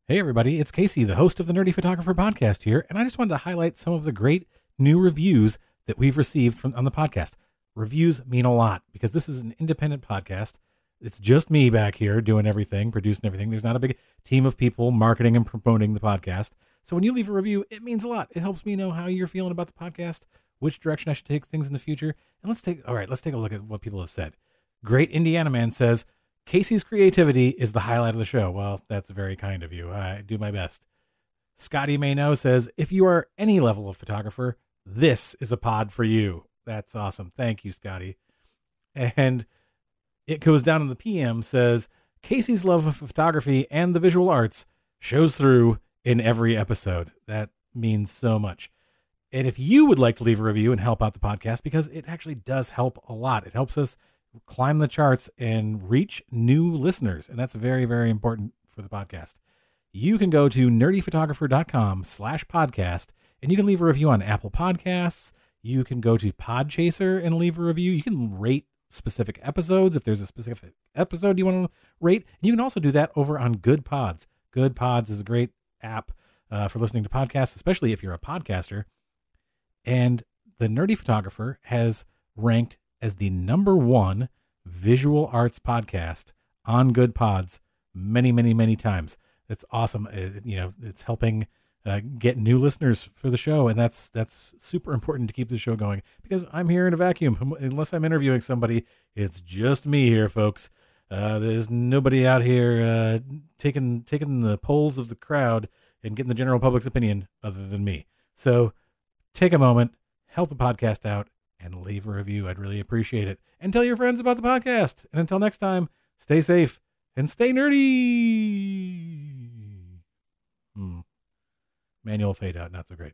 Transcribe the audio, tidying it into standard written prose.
Hey everybody, it's Casey, the host of the Nerdy Photographer Podcast here, and I just wanted to highlight some of the great new reviews that we've received on the podcast. Reviews mean a lot because this is an independent podcast. It's just me back here doing everything, producing everything. There's not a big team of people marketing and promoting the podcast. So when you leave a review, it means a lot. It helps me know how you're feeling about the podcast, which direction I should take things in the future. And let's take a look at what people have said. Great Indiana Man says, Casey's creativity is the highlight of the show. Well, that's very kind of you. I do my best. Scotty Mayno says, if you are any level of photographer, this is a pod for you. That's awesome. Thank you, Scotty. And It Goes Down in the PM says, Casey's love of photography and the visual arts shows through in every episode. That means so much. And if you would like to leave a review and help out the podcast, because it actually does help a lot. It helps us climb the charts and reach new listeners. And that's very, very important for the podcast. You can go to nerdyphotographer.com/podcast and you can leave a review on Apple Podcasts. You can go to Podchaser and leave a review. You can rate specific episodes if there's a specific episode you want to rate. You can also do that over on GoodPods. GoodPods is a great app for listening to podcasts, especially if you're a podcaster. And the Nerdy Photographer has ranked as the #1 visual arts podcast on GoodPods many, many, many times. It's awesome. It's helping get new listeners for the show. And that's super important to keep the show going because I'm here in a vacuum. Unless I'm interviewing somebody, it's just me here, folks. There's nobody out here taking the polls of the crowd and getting the general public's opinion other than me. So take a moment, help the podcast out, and leave a review. I'd really appreciate it. And tell your friends about the podcast. And until next time, stay safe and stay nerdy. Manual fade out, not so great.